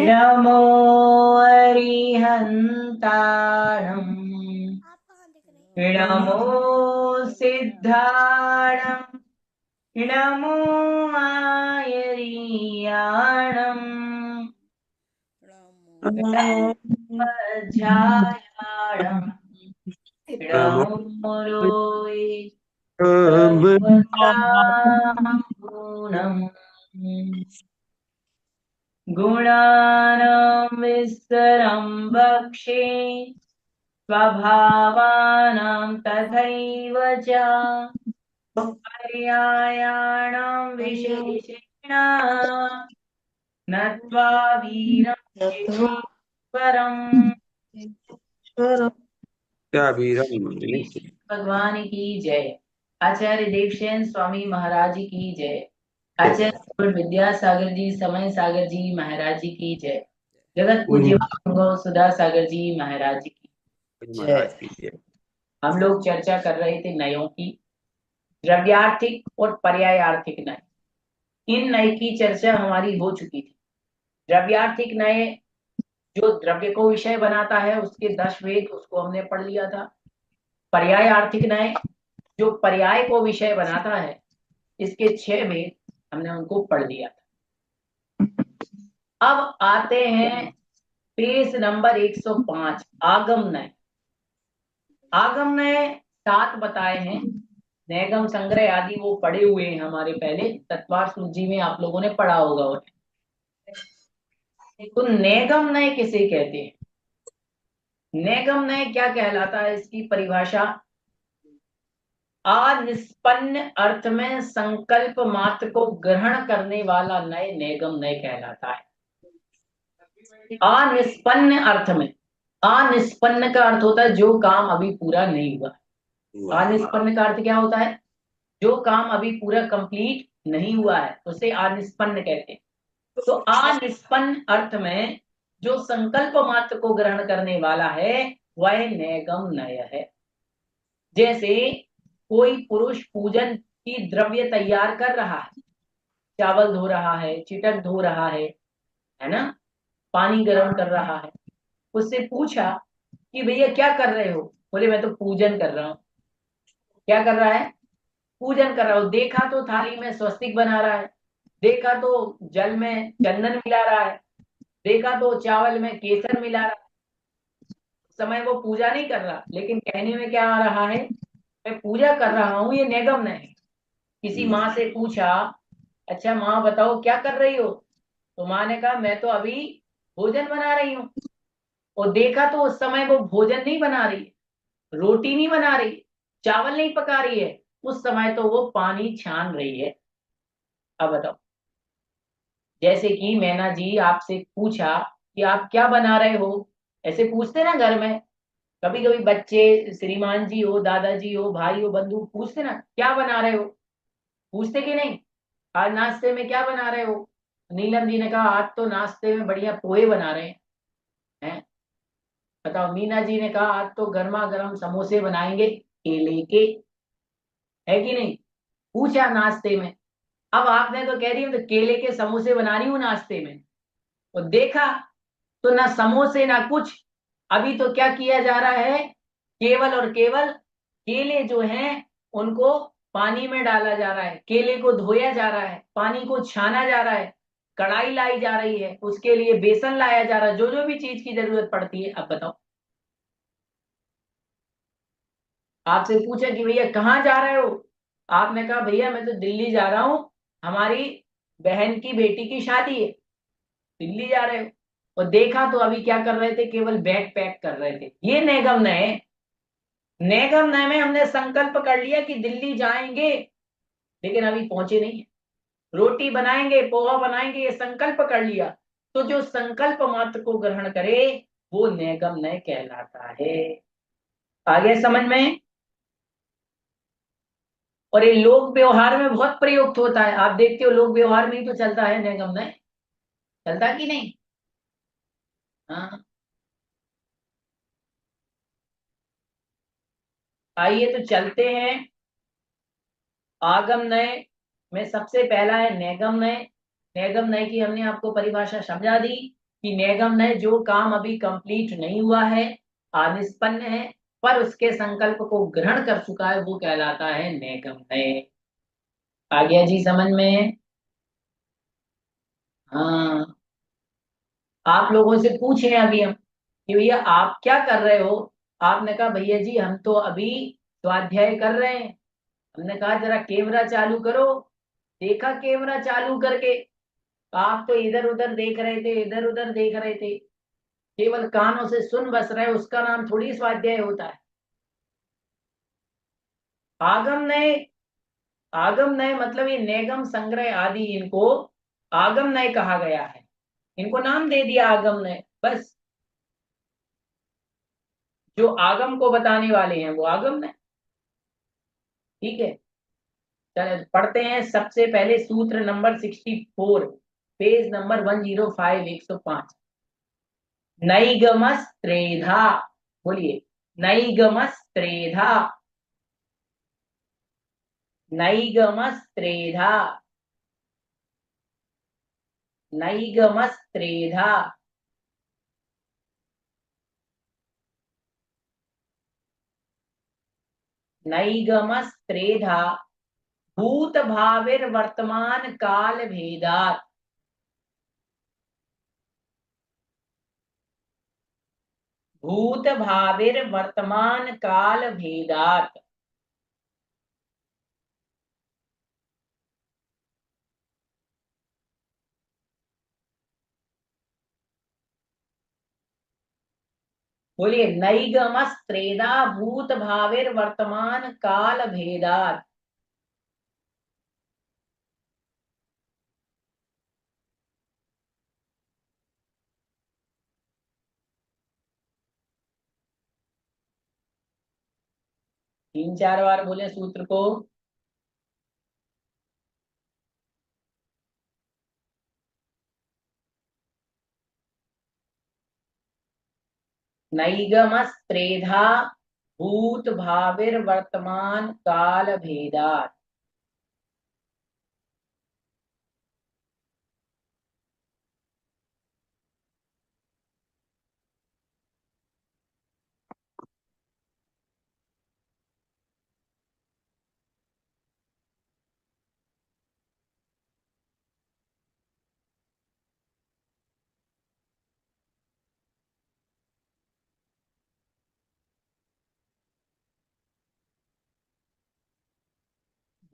नमो अरिहन्ताणम् नमो सिद्धाणम् नमो आयर्याणम् वज्रायाणम् नमो रोय सर्वकामपूर्णम् गुणानां विस्तरं वक्षे स्वभावानां तथैव च पर्यायाणां विशेषेण नत्वा वीरं परम्। क्या वीरम भगवान की जय। आचार्य देवसेन स्वामी महाराज की जय। आचार्य विद्यासागर जी, समय सागर जी महाराज जी की जय। जगत पूज्य सुधा सागर जी महाराज जी की महाराज की जय। हम लोग चर्चा कर रहे थे नयों की, द्रव्यार्थिक और पर्यायार्थिक नय। इन नय की चर्चा हमारी हो चुकी थी। द्रव्यार्थिक नय जो द्रव्य को विषय बनाता है उसके 10 वेद, उसको हमने पढ़ लिया था। पर्याय आर्थिक नय जो पर्याय को विषय बनाता है, इसके 6 वेद हमने उनको पढ़ लिया था। अब आते हैं पेज नंबर 105, आगम नय। आगम नय 7 बताए हैं। नैगम संग्रह आदि वो पढ़े हुए हैं हमारे पहले, तत्वार सूची में आप लोगों ने पढ़ा होगा उन्हें। तो नैगम नय किसे कहते हैं? नैगम नय क्या कहलाता है? इसकी परिभाषा, अनिष्पन्न अर्थ में संकल्प मात्र को ग्रहण करने वाला नय नैगम नय कहलाता है। अनिष्पन्न अर्थ में, अनिष्पन्न का अर्थ होता है जो काम अभी पूरा नहीं हुआ। अनिष्पन्न का अर्थ क्या होता है? जो काम अभी पूरा कंप्लीट नहीं हुआ है उसे अनिष्पन्न कहते हैं। तो अनिष्पन्न अर्थ में जो संकल्प मात्र को ग्रहण करने वाला है वह नैगम नय है। जैसे कोई पुरुष पूजन की द्रव्य तैयार कर रहा है, चावल धो रहा है, चिटक धो रहा है ना, पानी गर्म कर रहा है। उससे पूछा कि भैया क्या कर रहे हो? बोले मैं तो पूजन कर रहा हूँ। क्या कर रहा है? पूजन कर रहा हूँ। देखा तो थाली में स्वस्तिक बना रहा है, देखा तो जल में चंदन मिला रहा है, देखा तो चावल में केसर मिला रहा है। समय वो पूजा नहीं कर रहा, लेकिन कहने में क्या आ रहा है? मैं पूजा कर रहा हूँ। ये निगम नहीं है। किसी माँ से पूछा, अच्छा माँ बताओ क्या कर रही हो? तो माँ ने कहा मैं तो अभी भोजन बना रही हूँ। और देखा तो उस समय वो भोजन नहीं बना रही है, रोटी नहीं बना रही, चावल नहीं पका रही है, उस समय तो वो पानी छान रही है। अब बताओ, जैसे कि मैना जी आपसे पूछा कि आप क्या बना रहे हो, ऐसे पूछते ना घर में। कभी कभी बच्चे, श्रीमान जी हो, दादाजी हो, भाई हो, बंधु पूछते ना क्या बना रहे हो, पूछते कि नहीं? आज नाश्ते में क्या बना रहे हो? नीलम जी ने कहा आज तो नाश्ते में बढ़िया पोहे बना रहे हैं। बताओ, मीना जी ने कहा आज तो गर्मा गर्म समोसे बनाएंगे केले के, है कि नहीं? पूछा नाश्ते में। अब आपने तो कह रही हूँ तो केले के समोसे बना रही हूँ नाश्ते में, और देखा तो ना समोसे ना कुछ। अभी तो क्या किया जा रहा है? केवल और केवल केले जो हैं उनको पानी में डाला जा रहा है, केले को धोया जा रहा है, पानी को छाना जा रहा है, कढ़ाई लाई जा रही है, उसके लिए बेसन लाया जा रहा है, जो जो भी चीज की जरूरत पड़ती है। अब बताओ, आपसे पूछा कि भैया कहाँ जा रहे हो? आपने कहा भैया मैं तो दिल्ली जा रहा हूँ, हमारी बहन की बेटी की शादी है, दिल्ली जा रहे हो। और देखा तो अभी क्या कर रहे थे? केवल बैग पैक कर रहे थे। ये नेगम नए। नेगम नए में हमने संकल्प कर लिया कि दिल्ली जाएंगे, लेकिन अभी पहुंचे नहीं है। रोटी बनाएंगे, पोहा बनाएंगे, ये संकल्प कर लिया, तो जो संकल्प मात्र को ग्रहण करे वो नेगम नय कहलाता है। आगे समझ में। और ये लोक व्यवहार में बहुत प्रयुक्त होता है, आप देखते हो लोक व्यवहार में ही तो चलता है नेगम नय, चलता कि नहीं? हाँ। आइए तो चलते हैं। आगम नय में सबसे पहला है नेगम नय। नेगम नय की हमने आपको परिभाषा समझा दी कि नेगम नय जो काम अभी कंप्लीट नहीं हुआ है, अनिष्पन्न है, पर उसके संकल्प को ग्रहण कर चुका है, वो कहलाता है नेगम नय। आ गया जी समझ में? हाँ। आप लोगों से पूछे अभी हम कि भैया आप क्या कर रहे हो? आपने कहा भैया जी हम तो अभी स्वाध्याय कर रहे हैं। हमने कहा जरा कैमरा चालू करो। देखा कैमरा चालू करके, आप तो इधर उधर देख रहे थे, इधर उधर देख रहे थे, केवल कानों से सुन बस रहे, उसका नाम थोड़ी स्वाध्याय होता है। आगम नय, आगम नय मतलब ये नेगम संग्रह आदि, इनको आगम नय कहा गया है। इनको नाम दे दिया आगम नय, बस। जो आगम को बताने वाले हैं वो आगम नय। ठीक है। चलो पढ़ते हैं सबसे पहले सूत्र नंबर 64, पेज नंबर 105, 105। नैगमस त्रेधा, बोलिए। नैगमस त्रेधा, नैगमस त्रेधा, नैगमस त्रेधा। नैगमस त्रेधा भूत भाविर वर्तमान काल भेदात। भूत भाविर वर्तमान काल भेदात। बोलिए नैगमस त्रेधा भूत भाविर वर्तमान काल भेदात। 3-4 बार बोले सूत्र को। नैगमस त्रेधा भूत भाविर वर्तमान काल भेदात।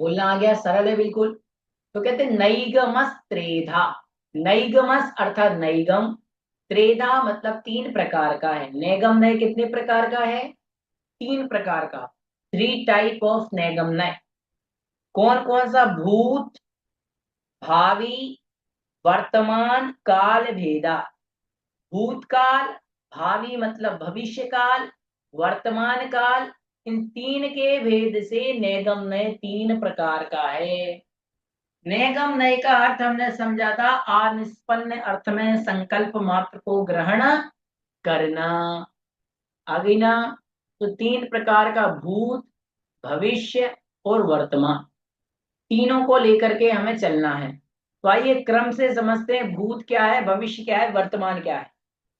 बोलना आ गया, सरल है बिल्कुल। तो कहते नैगमस त्रेधा। नैगमस अर्थात नैगम, त्रेधा मतलब 3 प्रकार का है। नेगम नय कितने प्रकार का है? 3 प्रकार का। 3 टाइप ऑफ नेगम नय। कौन कौन सा? भूत, भावी, वर्तमान काल भेदा। भूतकाल, भावी मतलब भविष्य काल, वर्तमान काल, इन 3 के भेद से नेगम नय 3 प्रकार का है। नेगम नय का अर्थ हमने समझा था, अनिष्पन्न अर्थ में संकल्प मात्र को ग्रहण करना। आ गई ना? तो 3 प्रकार का, भूत, भविष्य और वर्तमान, तीनों को लेकर के हमें चलना है। तो आइए क्रम से समझते हैं, भूत क्या है, भविष्य क्या है, वर्तमान क्या है।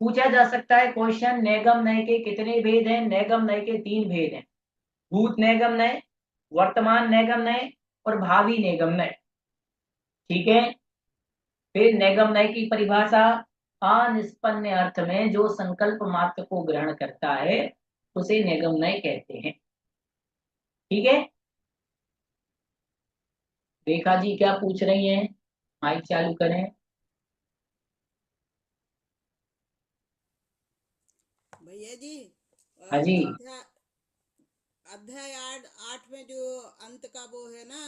पूछा जा सकता है क्वेश्चन, नेगम नय के कितने भेद हैं? नेगम नय के 3 भेद हैं। भूत नेगम नय, वर्तमान नेगम नय और भावी नेगम नय। ठीक है। फिर नेगम नय की परिभाषा, अनिष्पन्न अर्थ में जो संकल्प मात्र को ग्रहण करता है उसे नेगम नय कहते हैं। ठीक है। रेखा जी क्या पूछ रही हैं? माइक चालू करें। भैया जी, हाँ जी। अध्याय अध्याय 8 में जो अंत का वो है ना,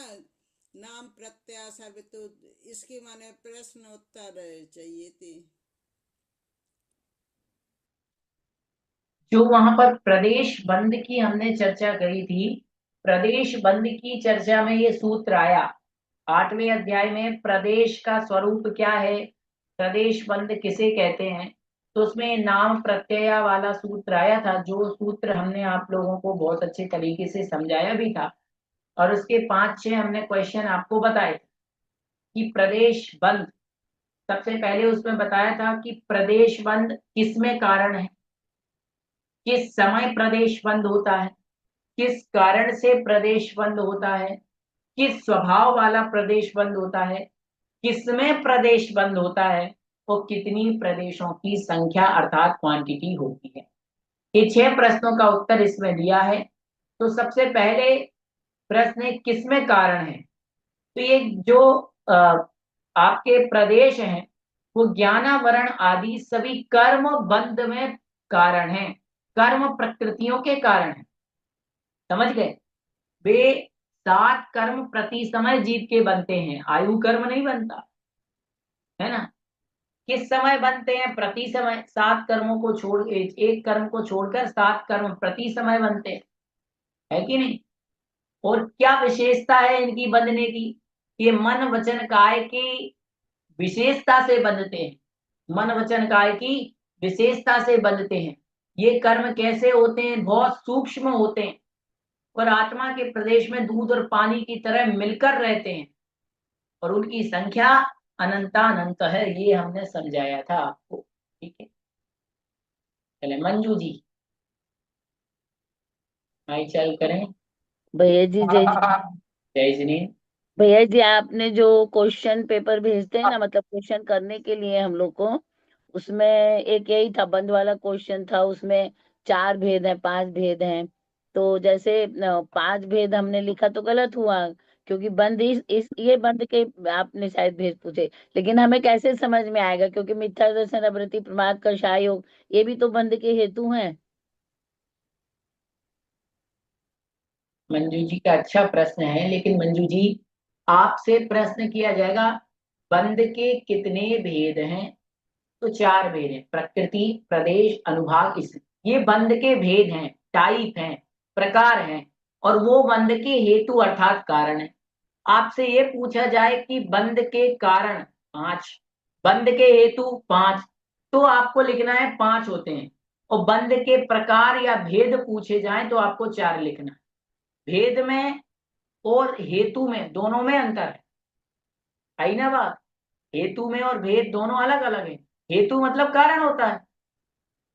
नाम प्रत्यय सर्व, तो इसके माने प्रश्न उत्तर चाहिए थे। जो वहां पर प्रदेश बंद की हमने चर्चा करी थी, प्रदेश बंद की चर्चा में ये सूत्र आया। 8वें अध्याय में प्रदेश का स्वरूप क्या है, प्रदेश बंद किसे कहते हैं, तो उसमें नाम प्रत्यय वाला सूत्र आया था, जो सूत्र हमने आप लोगों को बहुत अच्छे तरीके से समझाया भी था। और उसके 5-6 हमने क्वेश्चन आपको बताए कि प्रदेश बंद, सबसे पहले उसमें बताया था कि प्रदेश बंद किसमें कारण है, किस समय प्रदेश बंद होता है, किस कारण से प्रदेश बंद होता है, किस स्वभाव वाला प्रदेश बंद होता है, किसमें प्रदेश बंद होता है, और कितनी प्रदेशों की संख्या अर्थात क्वांटिटी होती है। ये 6 प्रश्नों का उत्तर इसमें दिया है। तो सबसे पहले प्रश्न किसमें कारण है, तो ये जो आपके प्रदेश हैं वो ज्ञानावरण आदि सभी कर्म बंध में कारण है, कर्म प्रकृतियों के कारण है। समझ गए? वे 7 कर्म प्रति समय जीव के बनते हैं, आयु कर्म नहीं बनता है ना। किस समय बनते हैं? प्रति समय। 7 कर्मों को छोड़, एक कर्म को छोड़कर 7 कर्म प्रति समय बनते हैं, है कि नहीं। और क्या विशेषता है इनकी बंधने की? ये मन वचन काय की विशेषता से बंधते हैं, मन वचन काय की विशेषता से बंधते हैं। ये कर्म कैसे होते हैं? बहुत सूक्ष्म होते हैं और आत्मा के प्रदेश में दूध और पानी की तरह मिलकर रहते हैं, और उनकी संख्या अनंतानंत है, ये हमने समझाया था आपको। ठीक है, चले मंजू जी माइक चालू करें। भैया जी जय जी। जय जिनेन्द्र। भैया जी आपने जो क्वेश्चन पेपर भेजते हैं ना, मतलब क्वेश्चन करने के लिए हम लोग को, उसमें एक यही था, बंद वाला क्वेश्चन था। उसमें 4 भेद हैं, 5 भेद हैं। तो जैसे 5 भेद हमने लिखा तो गलत हुआ, क्योंकि बंद इस ये बंद के आपने शायद भेद पूछे, लेकिन हमें कैसे समझ में आएगा, क्योंकि मिथ्या दर्शन, अवृत्ति, प्रमाद, कषाय योग, ये भी तो बंद के हेतु हैं। मंजू जी का अच्छा प्रश्न है, लेकिन मंजू जी आपसे प्रश्न किया जाएगा बंद के कितने भेद हैं, तो 4 भेद हैं, प्रकृति, प्रदेश, अनुभाग, इस ये बंद के भेद हैं, टाइप हैं, प्रकार हैं। और वो बंद के हेतु अर्थात कारण है। आपसे ये पूछा जाए कि बंद के कारण 5, बंद के हेतु 5, तो आपको लिखना है 5 होते हैं। और बंद के प्रकार या भेद पूछे जाए तो आपको 4 लिखना है। भेद में और हेतु में दोनों में अंतर है, आई ना बात। हेतु में और भेद दोनों अलग अलग है। हेतु मतलब कारण होता है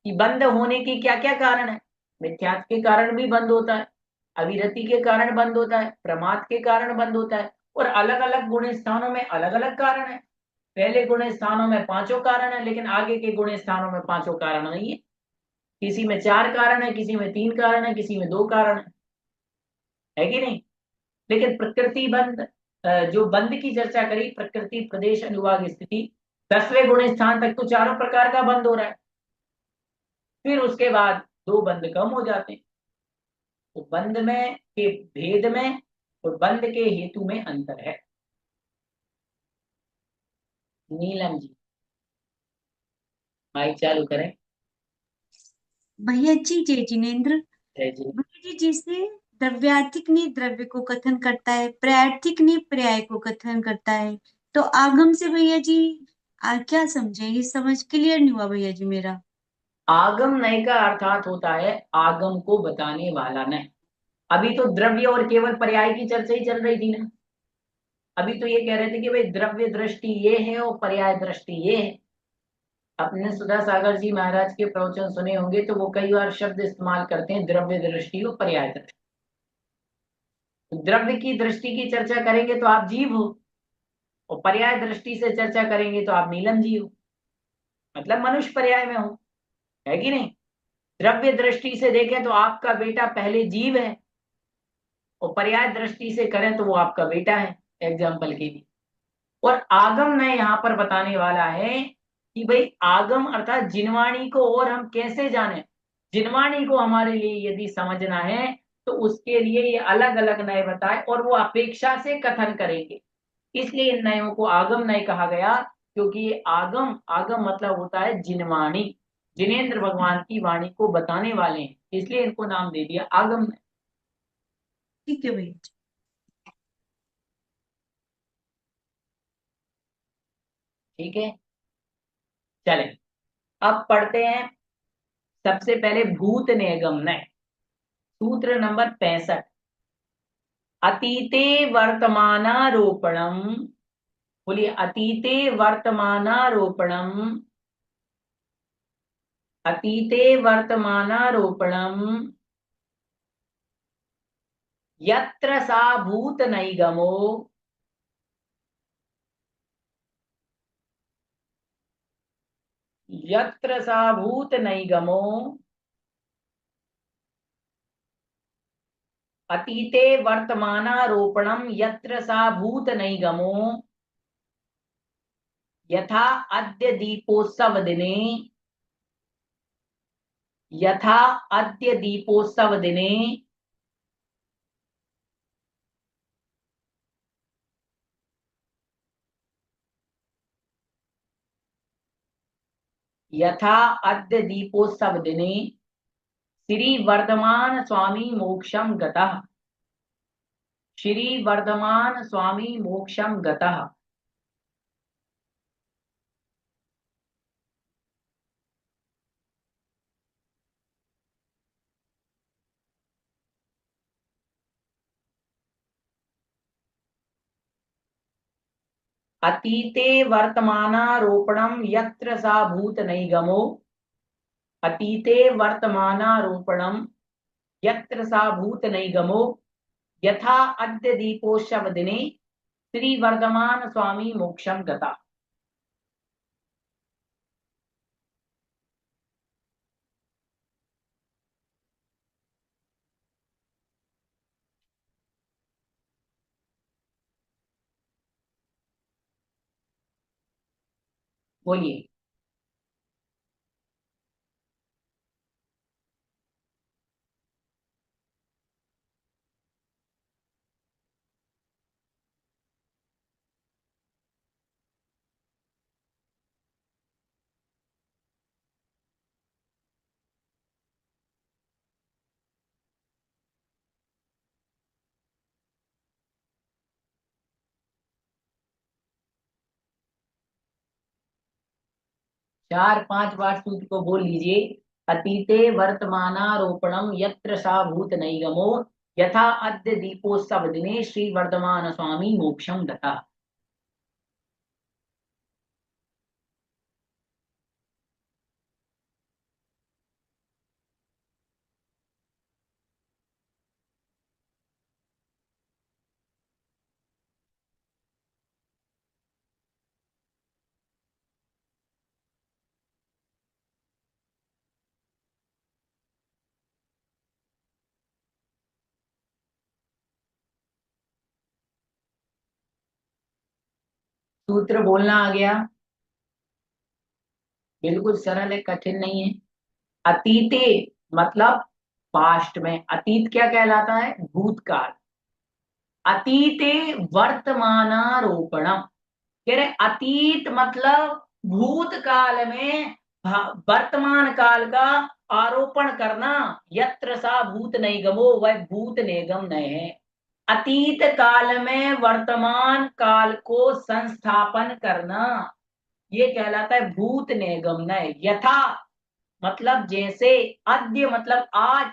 कि बंद होने की क्या क्या कारण है। मिथ्यात्व के कारण भी बंद होता है, अविरति के कारण बंद होता है, प्रमाद के कारण बंद होता है, और अलग अलग गुण स्थानों में अलग अलग कारण है। पहले गुण स्थानों में 5 कारण है, लेकिन आगे के गुण स्थानों में 5 कारण नहीं है। किसी में 4 कारण है, किसी में 3 कारण है, किसी में 2 कारण है कि नहीं। लेकिन प्रकृति बंद, जो बंद की चर्चा करी, प्रकृति, प्रदेश, अनुभाग, स्थिति, 10वें गुण स्थान तक तो चारों प्रकार का बंद हो रहा है। फिर उसके बाद 2 बंद कम हो जाते हैं। तो बंद में के भेद में और बंद के हेतु में अंतर है। नीलम जी माइक चालू करें। भैया जी जय जिनेन्द्र। जय जी। भैया जी, जैसे द्रव्यार्थिक ने द्रव्य को कथन करता है, पर्यायर्थिक ने पर्याय को कथन करता है, तो आगम से भैया जी क्या समझे? ये समझ क्लियर नहीं हुआ भैया जी मेरा। आगम नय का अर्थात होता है आगम को बताने वाला नय। अभी तो द्रव्य और केवल पर्याय की चर्चा ही चल रही थी ना। अभी तो ये कह रहे थे कि भाई द्रव्य दृष्टि ये है और पर्याय दृष्टि ये है। अपने सुधा सागर जी महाराज के प्रवचन सुने होंगे, तो वो कई बार शब्द इस्तेमाल करते हैं द्रव्य दृष्टि और पर्याय दृष्टि। द्रव्य की दृष्टि की चर्चा करेंगे तो आप जीव हो, और पर्याय दृष्टि से चर्चा करेंगे तो आप नीलम जी हो, मतलब मनुष्य पर्याय में हो, है कि नहीं। द्रव्य दृष्टि से देखें तो आपका बेटा पहले जीव है, और पर्याय दृष्टि से करें तो वो आपका बेटा है, एग्जाम्पल के लिए। और आगम ने यहाँ पर बताने वाला है कि भाई आगम अर्थात जिनवाणी को और हम कैसे जाने। जिनवाणी को हमारे लिए यदि समझना है तो उसके लिए ये अलग अलग नय बताए और वो अपेक्षा से कथन करेंगे, इसलिए इन नयों को आगम नय कहा गया, क्योंकि ये आगम आगम मतलब होता है जिनवाणी, जिनेंद्र भगवान की वाणी को बताने वाले हैं, इसलिए इनको नाम दे दिया आगम नय। ठीक है भैया जी। ठीक है, चले अब पढ़ते हैं। सबसे पहले भूत निगम नय, सूत्र नंबर 65। अतीते वर्तमानारोपणम, बोलिए अतीते वर्तमानारोपणम, अतीते वर्तमानारोपणम यत्र सा भूत नैगमो, यत्र सा भूत नैगमो अतीते वर्तमानारोपणम यत्र सा भूत नैगमो यथा अद्य दीपोत्सव दिने, यथा अद्य दीपोत्सव दिने यथा अद्य दीपोत्सव दिने श्री वर्धमान स्वामी मोक्षम गतः, श्री वर्धमान स्वामी मोक्षम गतः। अतीते वर्तमानारोपणम यत्र सा भूत नैगमो, अतीते वर्तमानारोपणम यत्र सा भूत नैगमो यथा अद्य दीपोत्सव दिने श्री वर्धमान स्वामी मोक्षम गता। बोलिए। 4-5 बार सूत्र को बोल लीजिए। अतीते वर्तमानारोपणम यत्र सा भूत नैगमो यथा अद्य दीपोत्सव दिने श्री वर्धमान स्वामी मोक्षम गता। सूत्र बोलना आ गया, बिल्कुल सरल है, कठिन नहीं है। अतीते मतलब पास्ट में, अतीत क्या कहलाता है? भूतकाल। अतीते वर्तमानारोपणम, कह रहे अतीत मतलब भूतकाल में वर्तमान काल का आरोपण करना। यत्र सा भूत निगमो, वह भूत निगम नहीं है। अतीत काल में वर्तमान काल को संस्थापन करना, ये कहलाता है भूत निगम नय। यथा मतलब जैसे, अद्य मतलब आज,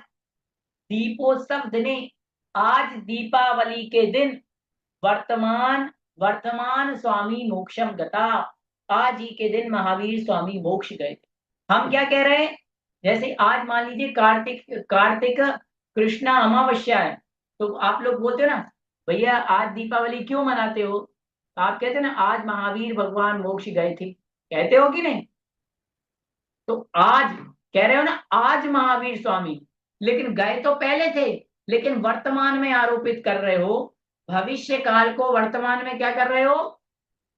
दीपोत्सव दिने आज दीपावली के दिन, वर्तमान वर्तमान स्वामी मोक्षम गता, आज ही के दिन महावीर स्वामी मोक्ष गए थे। हम क्या कह रहे हैं? जैसे आज मान लीजिए कार्तिक कार्तिक कृष्णा अमावस्या है, तो आप लोग बोलते हो ना भैया आज दीपावली क्यों मनाते हो? तो आप कहते हो ना आज महावीर भगवान मोक्ष गए थे, कहते हो कि नहीं? तो आज कह रहे हो ना आज महावीर स्वामी, लेकिन गए तो पहले थे, लेकिन वर्तमान में आरोपित कर रहे हो, भविष्य काल को वर्तमान में क्या कर रहे हो?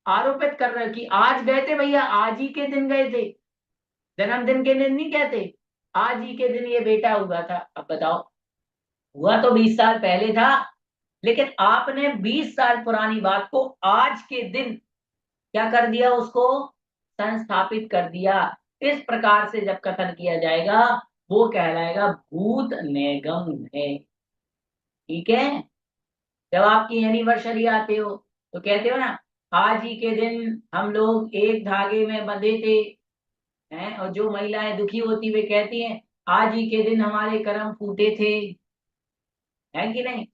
आरोपित कर रहे हो कि आज गए थे भैया, आज ही के दिन गए थे, जन्मदिन के दिन नहीं कहते, आज ही के दिन ये बेटा हुआ था। अब बताओ, हुआ तो 20 साल पहले था, लेकिन आपने 20 साल पुरानी बात को आज के दिन क्या कर दिया, उसको संस्थापित कर दिया। इस प्रकार से जब कथन किया जाएगा वो कहलाएगा भूत निगम है। ठीक है। जब आपकी एनिवर्सरी आते हो तो कहते हो ना, आज ही के दिन हम लोग एक धागे में बंधे थे, हैं, और जो महिलाएं दुखी होती हुई कहती हैं आज ही के दिन हमारे करम फूटे थे, है कि नहीं?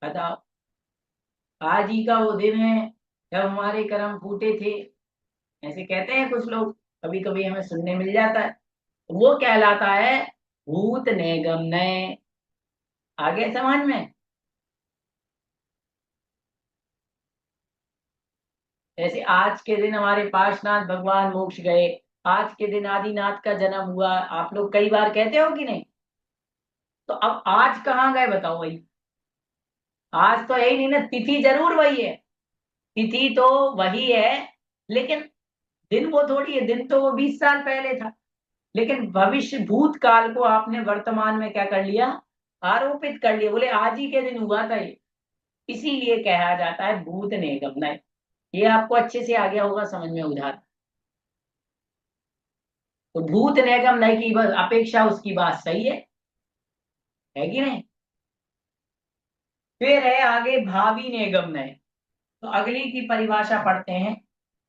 बताओ, आज ही का वो दिन है जब हमारे करम फूटे थे, ऐसे कहते हैं कुछ लोग, कभी कभी हमें सुनने मिल जाता है। वो कहलाता है भूत निगम नय। आगे समझ में? जैसे आज के दिन हमारे पार्शनाथ भगवान मोक्ष गए, आज के दिन आदिनाथ का जन्म हुआ, आप लोग कई बार कहते हो कि नहीं? तो अब आज कहाँ गए बताओ भाई? आज तो है ही नहीं ना, तिथि जरूर वही है, तिथि तो वही है, लेकिन दिन वो थोड़ी है, दिन तो वो 20 साल पहले था, लेकिन भविष्य भूतकाल को आपने वर्तमान में क्या कर लिया, आरोपित कर लिया, बोले आज ही के दिन हुआ था ये, इसीलिए कहा जाता है भूत निगम। ये आपको अच्छे से आ गया होगा समझ में उदाहरण। तो भूत निगम नय की अपेक्षा उसकी बात सही है कि नहीं? फिर है आगे भावी निगम नय। तो अगली की परिभाषा पढ़ते हैं।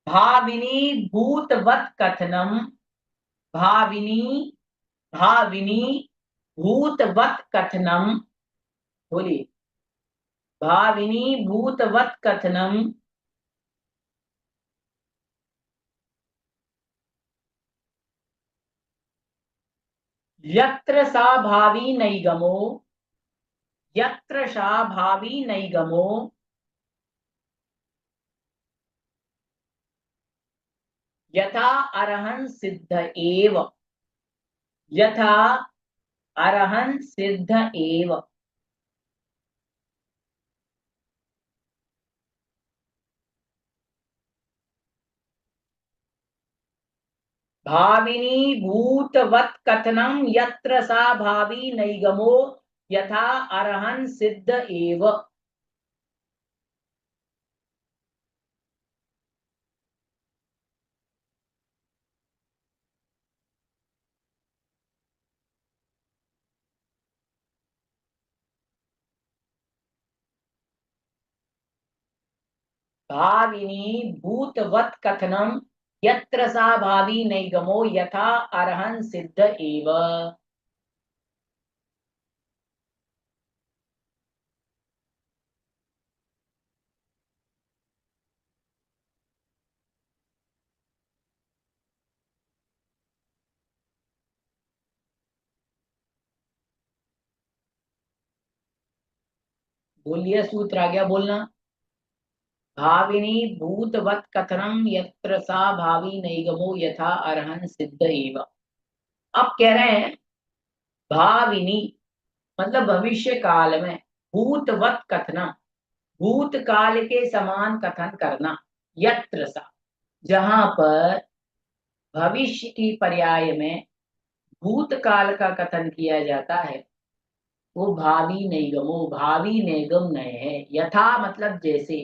भाविनी भूतवत कथनम, भाविनी भाविनी भूतवत कथनम, बोलिए, भाविनी भूतवत कथनम यत्र सा भावी नैगमो, यत्र सा भावी नैगमो यथा अरहं सिद्ध एव, यथा अरहं सिद्ध एव। भाविनी भूतवत कथनम यत्र सा भावी नैगमो यथा अरहं सिद्ध एव। भाविनी भूतवत कथनम यत्र सा भावी नैगमो यथा अरहं सिद्ध एव। बोलिए, सूत्र आ गया बोलना। भाविनी भूतवत कथनम यत्र सा भावी नैगमो यथा अरहं सिद्ध एव। अब कह रहे हैं भाविनी मतलब भविष्य काल में, भूतवत कथनम भूतकाल के समान कथन करना, यत्र सा जहां पर भविष्य की पर्याय में भूतकाल का कथन किया जाता है वो भावी नैगमो, भावी नैगम नय है। यथा मतलब जैसे,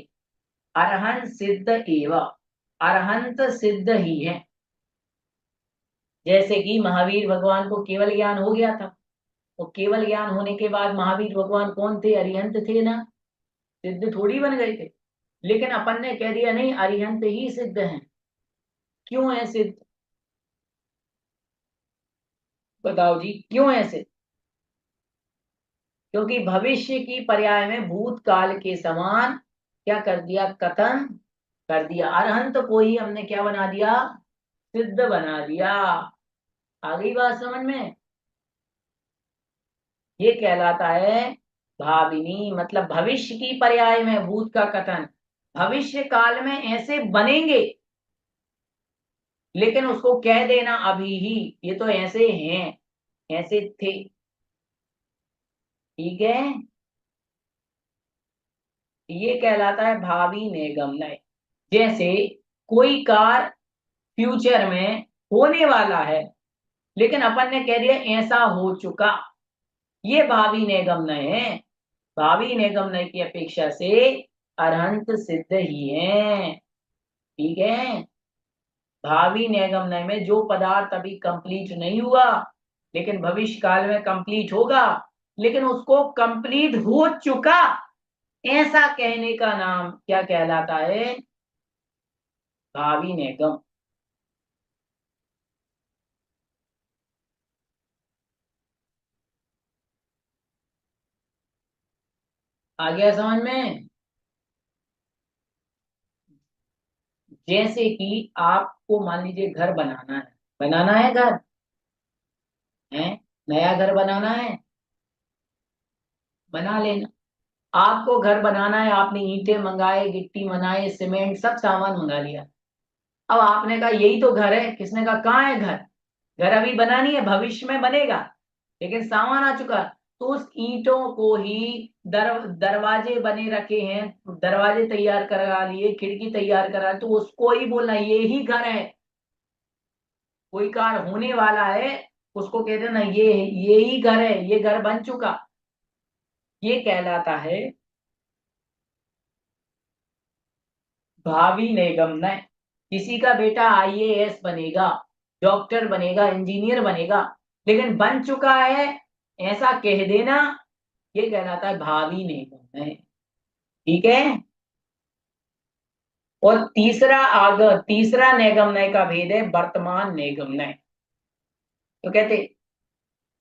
अरहंत सिद्ध एव, अरहंत सिद्ध ही है। जैसे कि महावीर भगवान को केवल ज्ञान हो गया था, तो केवल ज्ञान होने के बाद महावीर भगवान कौन थे? अरिहंत थे ना, सिद्ध थोड़ी बन गए थे। लेकिन अपन ने कह दिया नहीं, अरिहंत ही सिद्ध हैं। क्यों है सिद्ध? बताओ जी, क्यों है सिद्ध? क्योंकि भविष्य की पर्याय में भूतकाल के समान क्या कर दिया? कथन कर दिया। अरहंत को ही हमने क्या बना दिया? सिद्ध बना दिया। आ गई बात समझ में? ये कहलाता है भाविनी, मतलब भविष्य की पर्याय में भूत का कथन। भविष्य काल में ऐसे बनेंगे, लेकिन उसको कह देना अभी ही, ये तो ऐसे हैं, ऐसे थे। ठीक है, ये कहलाता है भावी निगमनय। जैसे कोई कार फ्यूचर में होने वाला है, लेकिन अपन ने कह दिया ऐसा हो चुका, ये भावी नैगम्य है। भावी नैगम्य की अपेक्षा से अरहंत सिद्ध ही है। ठीक है। भावी नैगम्य में जो पदार्थ अभी कंप्लीट नहीं हुआ लेकिन भविष्य काल में कंप्लीट होगा, लेकिन उसको कंप्लीट हो चुका ऐसा कहने का नाम क्या कहलाता है? भावी नैगम। आ गया समझ में? जैसे कि आपको मान लीजिए घर बनाना है, बनाना है घर है, नया घर बनाना है, बना लेना। आपको घर बनाना है, आपने ईंटें मंगाए, गिट्टी मंगाए, सीमेंट, सब सामान मंगा लिया। अब आपने कहा यही तो घर है, किसने कहा कहाँ है घर? घर अभी बना नहीं है, भविष्य में बनेगा, लेकिन सामान आ चुका। तो उस ईंटों को ही दरवाजे बने रखे हैं, दरवाजे तैयार करा लिए, खिड़की तैयार करा, तो उसको ही बोलना ये ही घर है। कोई कार्य होने वाला है, उसको कहते ना ये ही घर है, ये घर बन चुका, ये कहलाता है भावी नैगम्य। किसी का बेटा आईएएस बनेगा, डॉक्टर बनेगा, इंजीनियर बनेगा, लेकिन बन चुका है ऐसा कह देना, ये कहलाता है भावी नैगम्य। ठीक है। और तीसरा नैगम्य का भेद है वर्तमान नैगम्य। तो कहते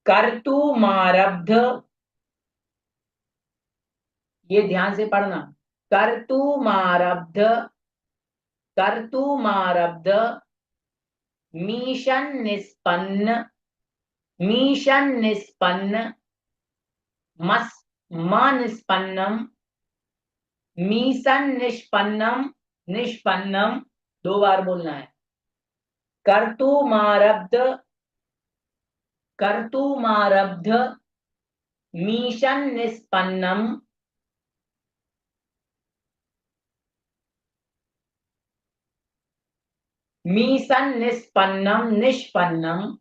कर्तुमारब्ध, ये ध्यान से पढ़ना, कर्तुमारब्ध, कर्तुमारब्ध मीशन निष्पन्न, मीशन निष्पन्न मस म निष्पन्नम, मीशन निष्पन्नम, निष्पन्नम 2 बार बोलना है। कर्तुमारब्ध, कर्तुमारब्ध मीशन निष्पन्नम, मीशन निष्पन्नम निष्पन्नम,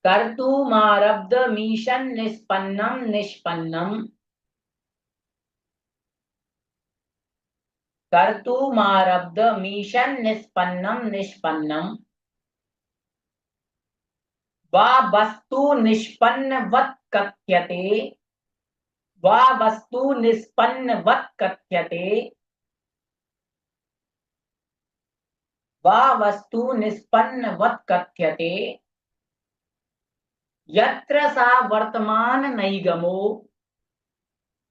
कर्तुमारब्ध मीशन निष्पन्नम निष्पन्नम, कर्तुमारब्ध मीशन निष्पन्नम निष्पन्नम, वा वस्तु निष्पन्नवत् कथ्यते, वा वस्तु निष्पन्नवत् कथ्यते, वा वस्तु निष्पन्नवत् कथ्यते, यत्र सा वर्तमान नैगमो,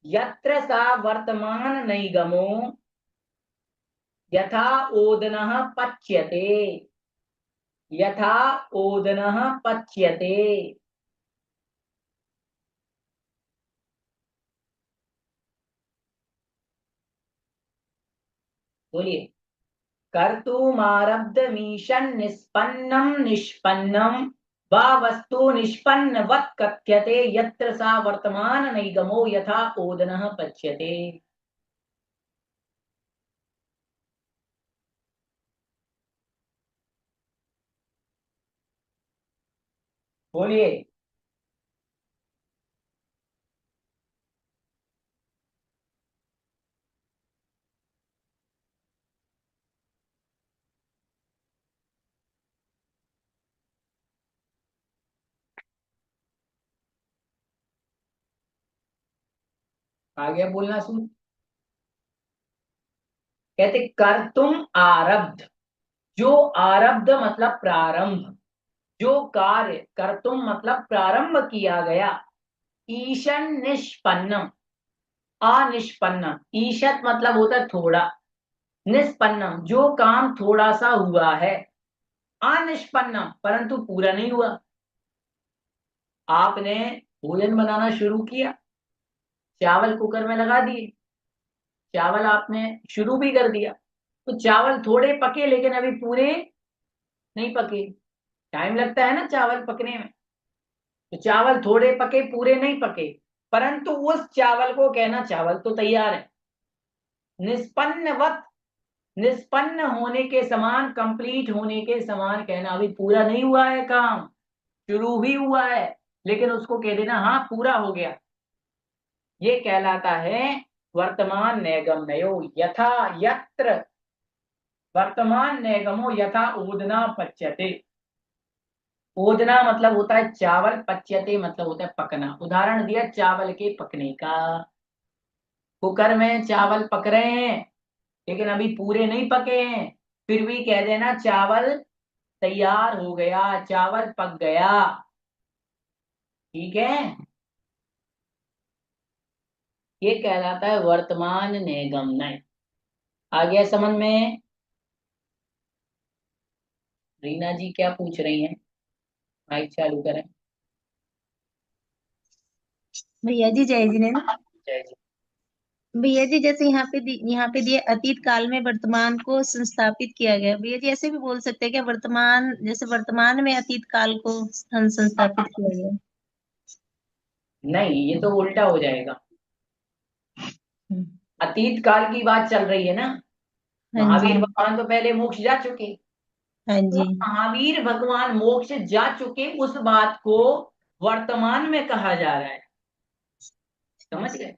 यत्र सा वर्तमान नैगमो यथा ओदनः पच्यते, यथा ओदनः पच्यते। बोलिए। कर्तुमारब्ध मीशन निष्पन्नम निष्पन्नम वा वस्तु निष्पन्नवत् कथ्यते यत्र सा वर्तमान नैगमो यथा ओदनः पच्यते। बोलिए। आगे बोलना सुन। कहते कर्तुम आरब्ध, जो आरब्ध मतलब प्रारंभ, जो कार्य कर्तुम मतलब प्रारंभ किया गया, ईशन निष्पन्नम, अनिष्पन्नम, ईशत मतलब होता है थोड़ा, निष्पन्नम जो काम थोड़ा सा हुआ है, अनिष्पन्नम परंतु पूरा नहीं हुआ। आपने भोजन बनाना शुरू किया, चावल कुकर में लगा दिए, चावल आपने शुरू भी कर दिया, तो चावल थोड़े पके लेकिन अभी पूरे नहीं पके। टाइम लगता है ना चावल पकने में, तो चावल थोड़े पके पूरे नहीं पके, परंतु उस चावल को कहना चावल तो तैयार है। निष्पन्नवत, निष्पन्न होने के समान, कंप्लीट होने के समान कहना, अभी पूरा नहीं हुआ है काम, शुरू भी हुआ है, लेकिन उसको कह देना हाँ पूरा हो गया, ये कहलाता है वर्तमान नैगम्यो। यथा यत्र वर्तमान नैगमो यथा ओदना पच्यते। ओदना मतलब होता है चावल, पच्यते मतलब होता है पकना। उदाहरण दिया चावल के पकने का। कुकर में चावल पक रहे हैं लेकिन अभी पूरे नहीं पके हैं, फिर भी कह देना चावल तैयार हो गया, चावल पक गया। ठीक है, ये कहलाता है वर्तमान निगमन। आ गया समझ में? रीना जी क्या पूछ रही हैं? माइक चालू करें। भैया जी जय जिनेन्द्र। जय जी। भैया जी जैसे यहाँ पे दिए अतीत काल में वर्तमान को संस्थापित किया गया, भैया जी ऐसे भी बोल सकते हैं क्या वर्तमान, जैसे वर्तमान में अतीत काल को संस्थापित किया गया? नहीं, ये तो उल्टा हो जाएगा। अतीत काल की बात चल रही है ना। हाँ महावीर जी। भगवान तो पहले मोक्ष जा चुके, हाँ तो जी। महावीर भगवान मोक्ष जा चुके, उस बात को वर्तमान में कहा जा रहा है। समझ गए?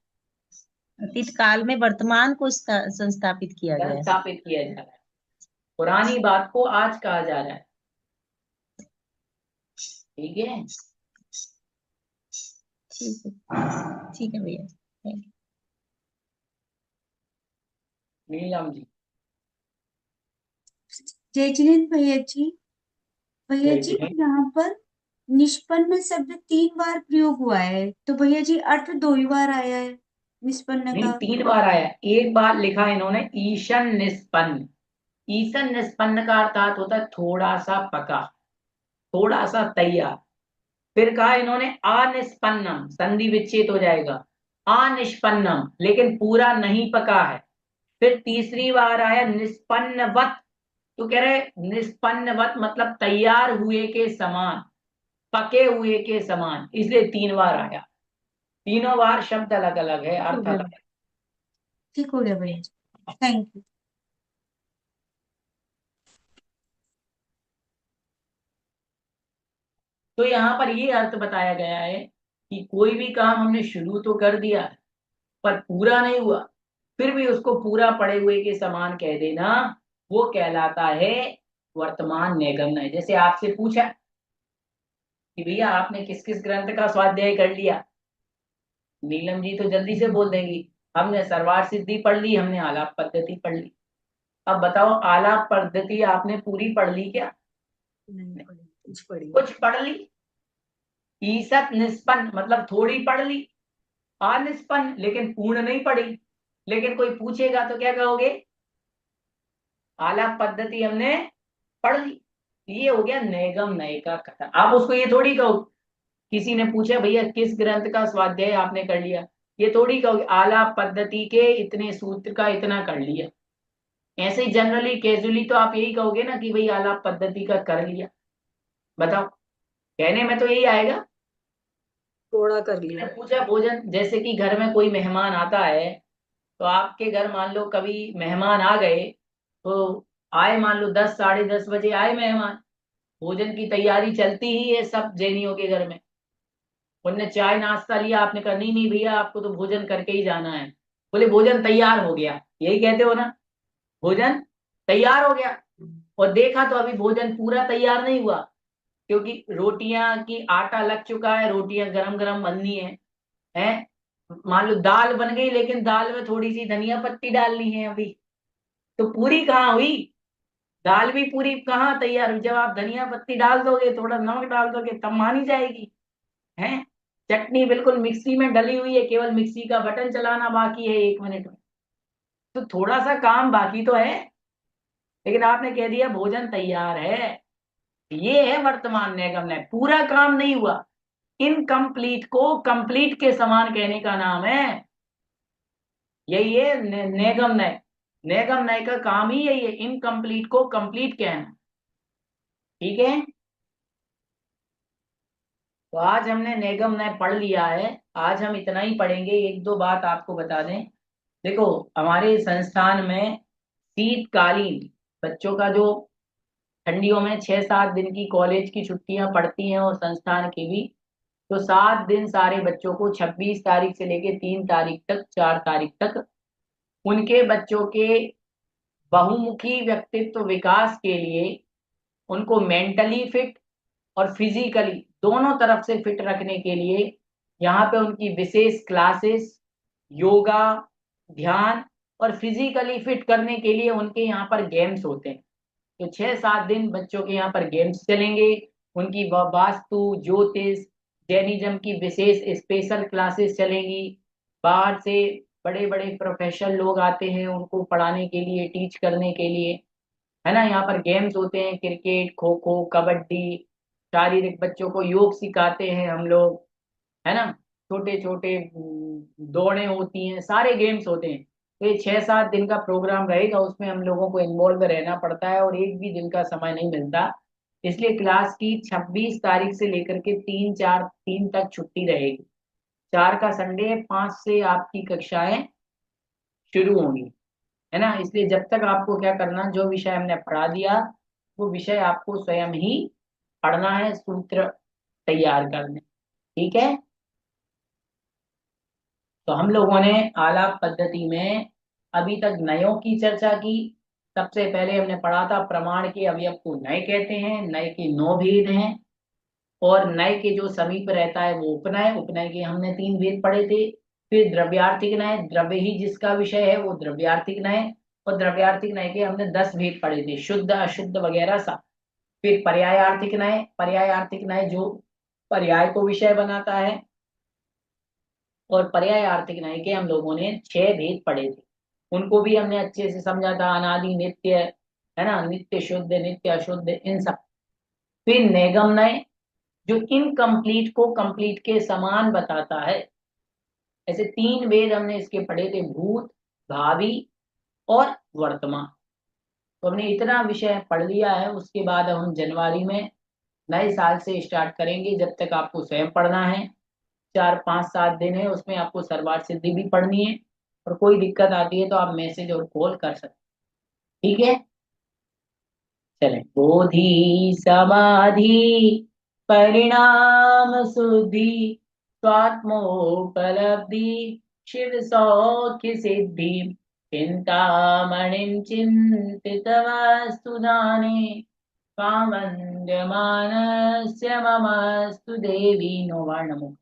अतीत काल में वर्तमान को संस्थापित किया गया है। स्थापित किया जा रहा है, पुरानी बात को आज कहा जा रहा है। ठीक है, ठीक है भैया, थैंक यू। नीलम जी। जय जिनेन्द्र भैया जी। भैया जय जी जिनेन्द्र। यहाँ पर निष्पन्न शब्द 3 बार प्रयोग हुआ है, तो भैया जी अर्थ 2 ही बार आया है निष्पन्न नहीं, का। 3 बार आया। एक बार लिखा इन्होंने ईशन निष्पन्न। ईशन निष्पन्न का अर्थात होता है थोड़ा सा पका, थोड़ा सा तैयार। फिर कहा इन्होंने अनिष्पन्नम, संधि विच्छेद हो जाएगा, अनिष्पन्नम लेकिन पूरा नहीं पका है। फिर तीसरी बार आया निष्पन्नवत, तो कह रहे निष्पन्नवत मतलब तैयार हुए के समान, पके हुए के समान, इसलिए 3 बार आया। तीनों बार शब्द अलग अलग है, अर्थ अलग है। ठीक हो गया भैया जी, थैंक यू। तो यहाँ पर ये अर्थ बताया गया है कि कोई भी काम हमने शुरू तो कर दिया पर पूरा नहीं हुआ, फिर भी उसको पूरा पड़े हुए के समान कह देना, वो कहलाता है वर्तमान नैगम्य। जैसे आपसे पूछा कि भैया आपने किस किस ग्रंथ का स्वाध्याय कर लिया, नीलम जी तो जल्दी से बोल देंगी हमने सर्वार्थ सिद्धि पढ़ ली, हमने आलाप पद्धति पढ़ ली। अब बताओ आलाप पद्धति आपने पूरी पढ़ ली क्या? कुछ पढ़ ली। ईसत निष्पन्न मतलब थोड़ी पढ़ ली। अनिष्पन्न लेकिन पूर्ण नहीं पढ़ी। लेकिन कोई पूछेगा तो क्या कहोगे? आलाप पद्धति हमने पढ़ ली। ये हो गया नैगम नय का कथन। आप उसको ये थोड़ी कहो, किसी ने पूछा भैया किस ग्रंथ का स्वाध्याय आपने कर लिया, ये थोड़ी कहोगे आलाप पद्धति के इतने सूत्र का इतना कर लिया। ऐसे ही जनरली कैजुअली तो आप यही कहोगे ना कि भाई आलाप पद्धति का कर लिया। बताओ, कहने में तो यही आएगा थोड़ा कर लिया। पूछा भोजन, जैसे कि घर में कोई मेहमान आता है, तो आपके घर मान लो कभी मेहमान आ गए, तो आए मान लो 10 साढ़े 10 बजे आए मेहमान, भोजन की तैयारी चलती ही है सब जैनियों के घर में। उनने चाय नाश्ता लिया, आपने कहा नहीं नहीं भैया आपको तो भोजन करके ही जाना है। बोले भोजन तैयार हो गया, यही कहते हो ना, भोजन तैयार हो गया। और देखा तो अभी भोजन पूरा तैयार नहीं हुआ, क्योंकि रोटियां की आटा लग चुका है, रोटियां गरम गरम बननी है। मान लो दाल बन गई लेकिन दाल में थोड़ी सी धनिया पत्ती डालनी है अभी, तो पूरी कहाँ हुई? दाल भी पूरी कहाँ तैयार हुई? जब आप धनिया पत्ती डाल दोगे, थोड़ा नमक डाल दोगे, तब मानी जाएगी। है चटनी बिल्कुल मिक्सी में डली हुई है, केवल मिक्सी का बटन चलाना बाकी है 1 मिनट में, तो थोड़ा सा काम बाकी तो है, लेकिन आपने कह दिया भोजन तैयार है। ये है वर्तमान नैगम नय, पूरा काम नहीं हुआ। इनकम्प्लीट को कंप्लीट के समान कहने का नाम है, यही है नैगम नय। नैगम नय का काम ही यही है, इनकम्प्लीट को कंप्लीट कहना। ठीक है, तो आज हमने नैगम नय पढ़ लिया है। आज हम इतना ही पढ़ेंगे। 1-2 बात आपको बता दें। देखो, हमारे संस्थान में शीतकालीन बच्चों का जो ठंडियों में 6-7 दिन की कॉलेज की छुट्टियां पड़ती हैं और संस्थान की भी, तो 7 दिन सारे बच्चों को 26 तारीख से लेके 3 तारीख तक, 4 तारीख तक उनके बच्चों के बहुमुखी व्यक्तित्व विकास के लिए उनको मेंटली फिट और फिजिकली दोनों तरफ से फिट रखने के लिए यहाँ पे उनकी विशेष क्लासेस, योगा, ध्यान और फिजिकली फिट करने के लिए उनके यहाँ पर गेम्स होते हैं। तो 6-7 दिन बच्चों के यहाँ पर गेम्स चलेंगे। उनकी वास्तु, ज्योतिष, जैनिज्म की विशेष स्पेशल क्लासेस चलेंगी। बाहर से बड़े बड़े प्रोफेशनल लोग आते हैं उनको पढ़ाने के लिए, टीच करने के लिए, है ना। यहाँ पर गेम्स होते हैं, क्रिकेट, खो खो, कबड्डी, शारीरिक, बच्चों को योग सिखाते हैं हम लोग, है ना। छोटे छोटे दौड़ें होती हैं, सारे गेम्स होते हैं। तो ये 6-7 दिन का प्रोग्राम रहेगा, उसमें हम लोगों को इन्वॉल्व रहना पड़ता है और एक भी दिन का समय नहीं मिलता। इसलिए क्लास की 26 तारीख से लेकर के 3 तक छुट्टी रहेगी। 4 का संडे, 5 से आपकी कक्षाएं शुरू होंगी, है ना। इसलिए जब तक आपको क्या करना, जो विषय हमने पढ़ा दिया वो विषय आपको स्वयं ही पढ़ना है, सूत्र तैयार करने, ठीक है। तो हम लोगों ने आलाप पद्धति में अभी तक नयों की चर्चा की। सबसे पहले हमने पढ़ा था प्रमाण के अवयव को नय कहते हैं, नय के 9 भेद हैं, और नय के जो समीप रहता है वो उपनय, उपनय के हमने 3 भेद पढ़े थे। फिर द्रव्यार्थिक नय, द्रव्य ही जिसका विषय है वो द्रव्यार्थिक नय, और द्रव्यार्थिक नय के हमने 10 भेद पढ़े थे, शुद्ध अशुद्ध वगैरह सब। फिर पर्यायार्थिक नय, पर्यायार्थिक नय जो पर्याय को विषय बनाता है, और पर्यायार्थिक नय के हम लोगों ने 6 भेद पढ़े थे, उनको भी हमने अच्छे से समझा था। अनादि, नित्य, है ना, नित्य शुद्ध, नित्य अशुद्ध, इन सब। फिर निगम नय जो इनकम्प्लीट को कंप्लीट के समान बताता है। ऐसे 3 वेद हमने इसके पढ़े थे, भूत, भावी और वर्तमान। तो हमने इतना विषय पढ़ लिया है। उसके बाद अब हम जनवरी में नए साल से स्टार्ट करेंगे। जब तक आपको स्वयं पढ़ना है, 4-5-7 दिन है, उसमें आपको सर्वार्थ सिद्धि भी पढ़नी है। और कोई दिक्कत आती है तो आप मैसेज और कॉल कर सकते, ठीक है। चलें, बोधि समाधि परिणाम शुद्धि स्वात्मोपलब्धि शिव सौख्य सिद्धि चिंतामणिं चिन्तितमस्तु दाने कामन्यमानस्य ममस्तु देवी। नो वर्णमुख।